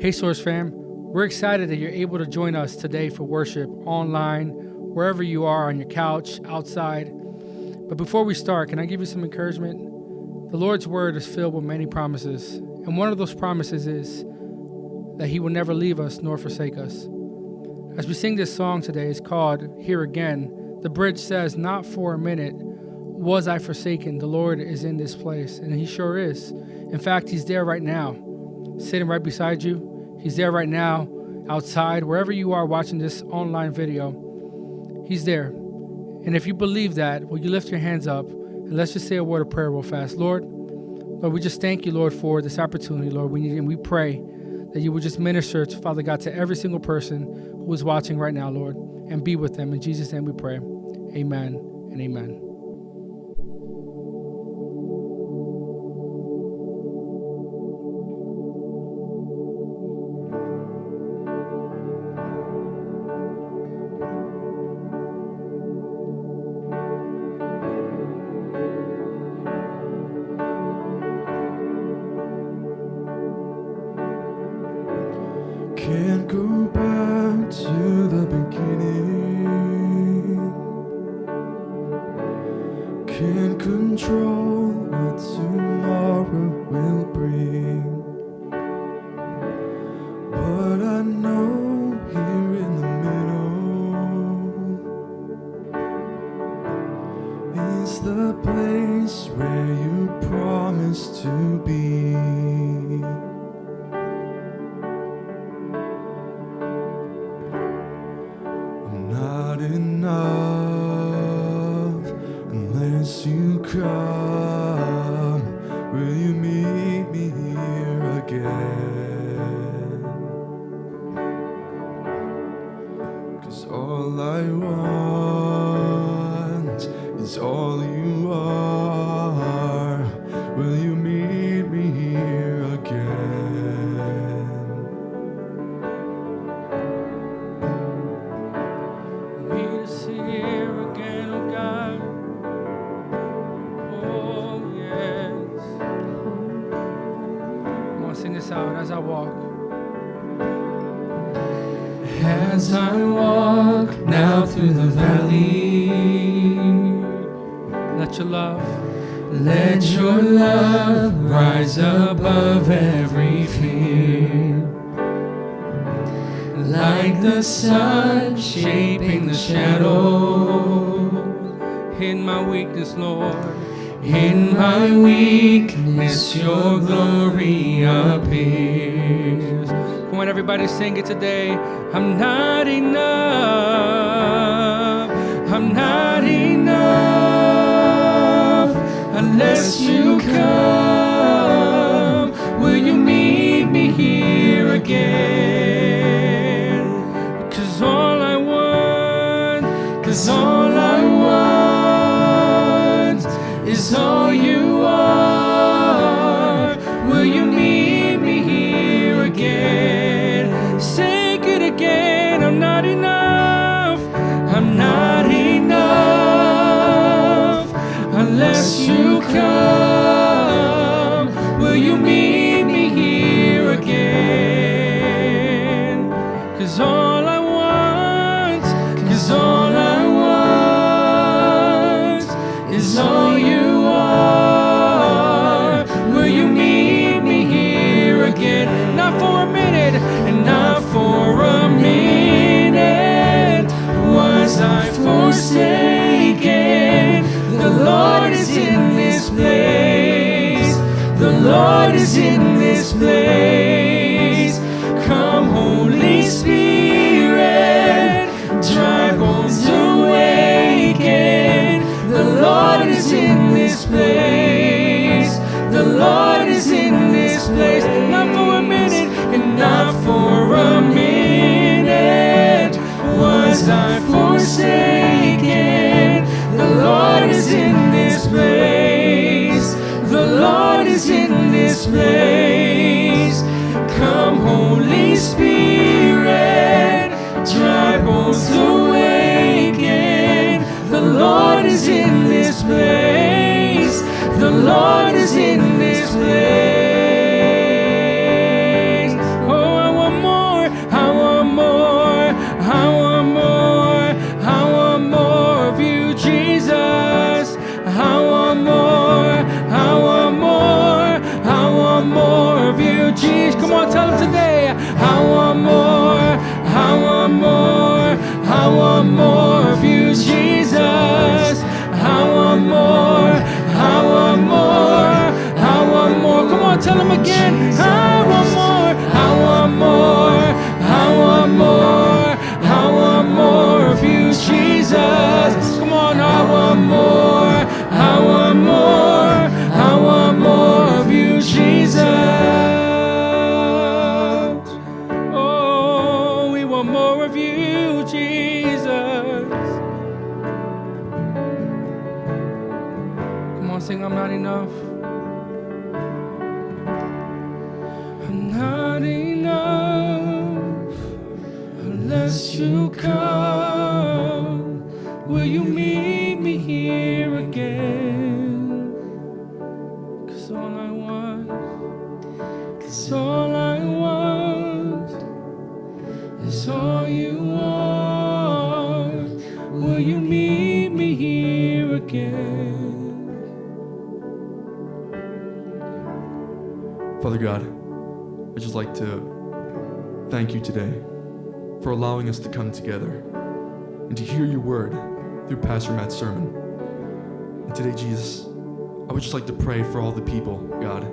Hey Source fam, we're excited that you're able to join us today for worship online, wherever you are, on your couch, outside. But before we start, can I give you some encouragement? The Lord's word is filled with many promises, and one of those promises is that He will never leave us nor forsake us. As we sing this song today, it's called Here Again. The bridge says, not for a minute was I forsaken. The Lord is in this place, and He sure is. In fact, He's there right now, sitting right beside you. He's there right now, outside, wherever you are watching this online video. He's there. And if you believe that, will you lift your hands up and let's just say a word of prayer real fast. Lord, we just thank you, Lord, for this opportunity, Lord. We pray that you would just minister to, Father God, to every single person who is watching right now, Lord, and be with them. In Jesus' name we pray. Amen and amen. Can't go back to the beginning. Can't control what tomorrow will bring. But I know here in the middle is the place where you promised to be. Not enough unless you come. Will you meet me here again? 'Cause all I want is all you are. Will you meet me here again? Here again, oh God. Oh, yes. Come on, sing this out as I walk. As I walk now through the valley, Let let your love rise above every fear. Like the sun shaping the shadow, in my weakness, Lord. in my weakness your glory appears. Come on, everybody, sing it today. I'm not enough. I'm not enough unless you come. Will you meet me here again? 'Cause all I want is all you are. Will you meet me here again? Sing it again. I'm not enough. I'm not enough unless you come. Will you meet me here again? 'Cause all I want is all you are. Will you meet me here again? Not for a minute, and not for a minute was I forsaken. The Lord is in this place. The Lord is in this place. Come, Holy Spirit, dry bones awaken. The Lord is in this place. The Lord is in this place. Not for a minute, and not for a minute was I forsaken. The Lord is in this place. The Lord is in this place. Come, Holy Spirit, dry bones awaken. The Lord is in this place. The Lord is in this place. Oh, I want more of you, Jesus. I want more. I want more. I want more. Come on, tell him again. I want more. I want more. I want more. I want more of you, Jesus. Come on, I want more. I want more. I want more of you, Jesus. Oh, we want more of you, Jesus. Come on, sing I'm Not Enough. I'm not enough unless you come. Will you meet me here again? 'Cause all I want is all you want. Will you meet me here again? Father God, I'd just like to thank you today for allowing us to come together and to hear your word through Pastor Matt's sermon. And today, Jesus, I would just like to pray for all the people, God,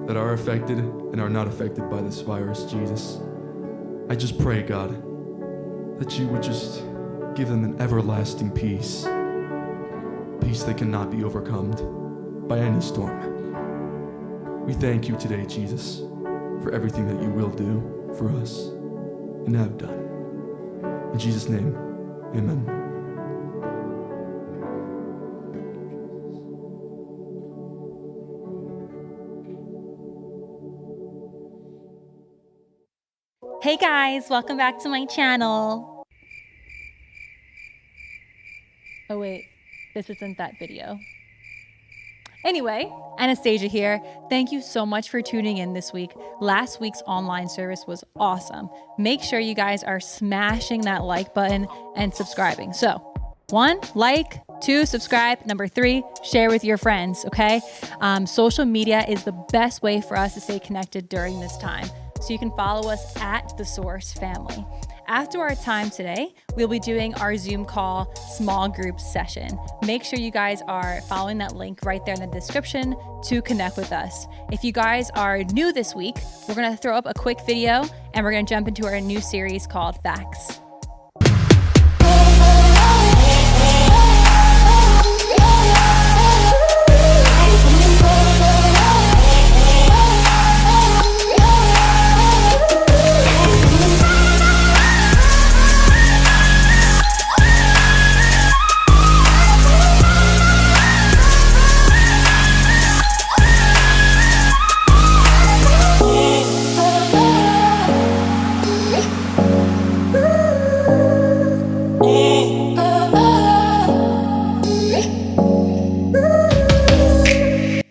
that are affected and are not affected by this virus, Jesus. I just pray, God, that you would just give them an everlasting peace, peace that cannot be overcome by any storm. We thank you today, Jesus, for everything that you will do for us and have done. In Jesus' name, amen. Hey guys, welcome back to my channel. Oh wait, this isn't that video. Anyway, Anastasia here. Thank you so much for tuning in this week. Last week's online service was awesome. Make sure you guys are smashing that like button and subscribing. So, 1, like, 2, subscribe. Number 3, share with your friends, okay? Social media is the best way for us to stay connected during this time. So you can follow us at The Source Family. After our time today, we'll be doing our Zoom call small group session. Make sure you guys are following that link right there in the description to connect with us. If you guys are new this week, we're gonna throw up a quick video and we're gonna jump into our new series called Facts.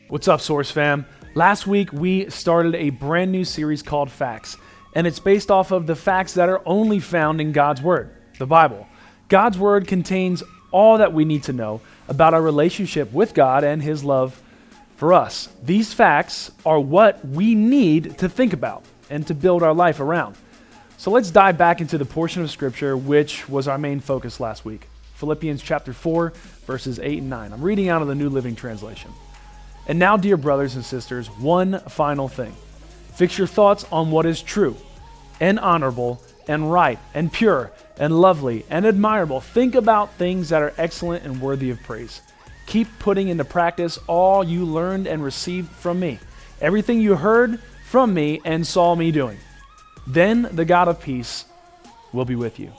What's up, Source fam? Last week, we started a brand new series called Facts, and it's based off of the facts that are only found in God's Word, the Bible. God's Word contains all that we need to know about our relationship with God and His love for us. These facts are what we need to think about and to build our life around. So let's dive back into the portion of Scripture which was our main focus last week. Philippians chapter 4, verses 8 and 9. I'm reading out of the New Living Translation. And now, dear brothers and sisters, one final thing. Fix your thoughts on what is true and honorable and right and pure and lovely and admirable. Think about things that are excellent and worthy of praise. Keep putting into practice all you learned and received from me, everything you heard from me and saw me doing. Then the God of peace will be with you.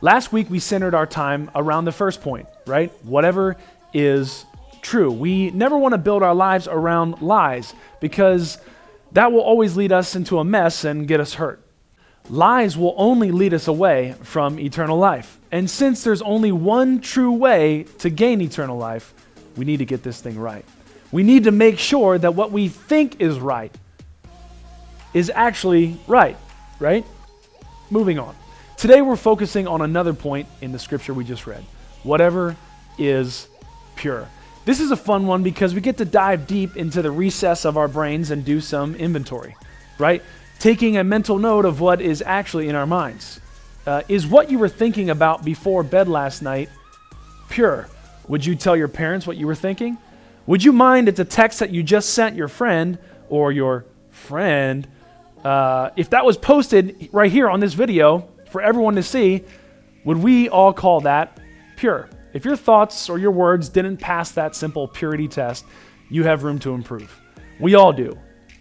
Last week, we centered our time around the first point, right? Whatever is true. We never want to build our lives around lies because that will always lead us into a mess and get us hurt. Lies will only lead us away from eternal life. And since there's only one true way to gain eternal life, we need to get this thing right. We need to make sure that what we think is right is actually right? Moving on. Today we're focusing on another point in the scripture we just read. Whatever is pure. This is a fun one because we get to dive deep into the recess of our brains and do some inventory, right? Taking a mental note of what is actually in our minds. is what you were thinking about before bed last night pure? Would you tell your parents what you were thinking? Would you mind if the text that you just sent your friend or your friend, if that was posted right here on this video for everyone to see, would we all call that pure? If your thoughts or your words didn't pass that simple purity test, you have room to improve. We all do.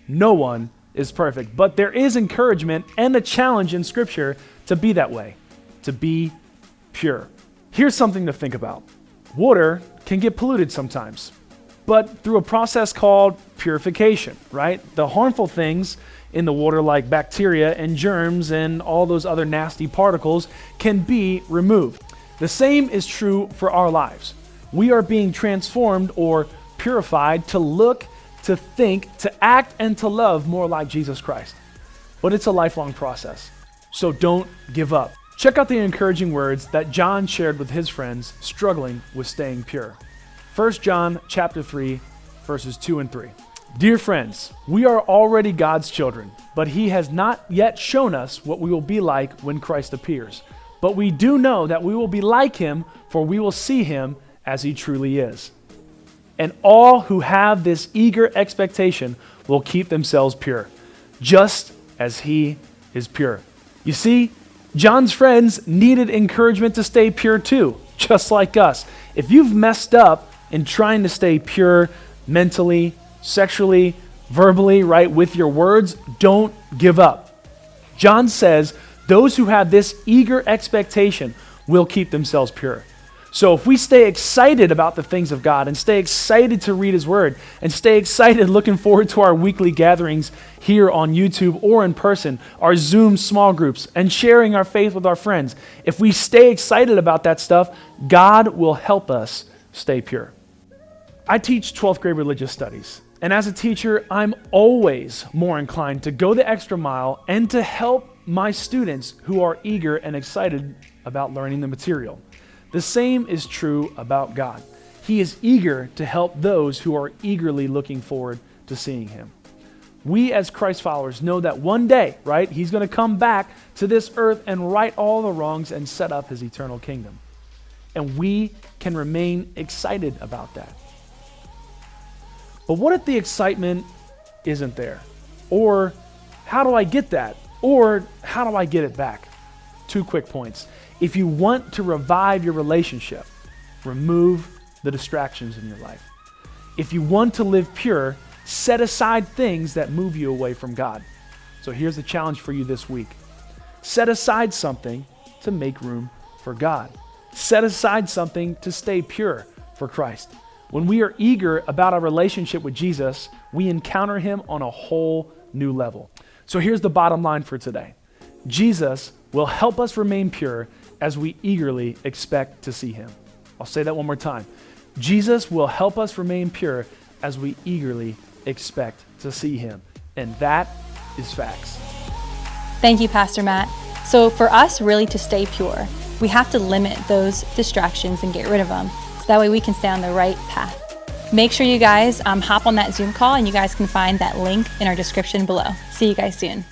No one is perfect, but there is encouragement and a challenge in Scripture to be that way, to be pure. Here's something to think about. Water can get polluted sometimes, but through a process called purification, right? The harmful things in the water like bacteria and germs and all those other nasty particles can be removed. The same is true for our lives. We are being transformed or purified to look, to think, to act, and to love more like Jesus Christ. But it's a lifelong process, so don't give up. Check out the encouraging words that John shared with his friends struggling with staying pure. 1 John chapter 3, verses 2 and 3. Dear friends, we are already God's children, but he has not yet shown us what we will be like when Christ appears. But we do know that we will be like him, for we will see him as he truly is. And all who have this eager expectation will keep themselves pure, just as he is pure. You see, John's friends needed encouragement to stay pure too, just like us. If you've messed up in trying to stay pure mentally, sexually, verbally, right, with your words, don't give up. John says those who have this eager expectation will keep themselves pure. So if we stay excited about the things of God and stay excited to read his word and stay excited looking forward to our weekly gatherings here on YouTube or in person, our Zoom small groups, and sharing our faith with our friends, if we stay excited about that stuff, God will help us stay pure. I teach 12th grade religious studies. And as a teacher, I'm always more inclined to go the extra mile and to help my students who are eager and excited about learning the material. The same is true about God. He is eager to help those who are eagerly looking forward to seeing him. We as Christ followers know that one day, right, he's going to come back to this earth and right all the wrongs and set up his eternal kingdom. And we can remain excited about that. But what if the excitement isn't there? Or how do I get that? Or how do I get it back? 2 quick points. If you want to revive your relationship, remove the distractions in your life. If you want to live pure, set aside things that move you away from God. So here's the challenge for you this week. Set aside something to make room for God. Set aside something to stay pure for Christ. When we are eager about our relationship with Jesus, we encounter him on a whole new level. So here's the bottom line for today. Jesus will help us remain pure as we eagerly expect to see him. I'll say that one more time. Jesus will help us remain pure as we eagerly expect to see him. And that is facts. Thank you, Pastor Matt. So for us really to stay pure, we have to limit those distractions and get rid of them. So that way we can stay on the right path. Make sure you guys hop on that Zoom call, and you guys can find that link in our description below. See you guys soon.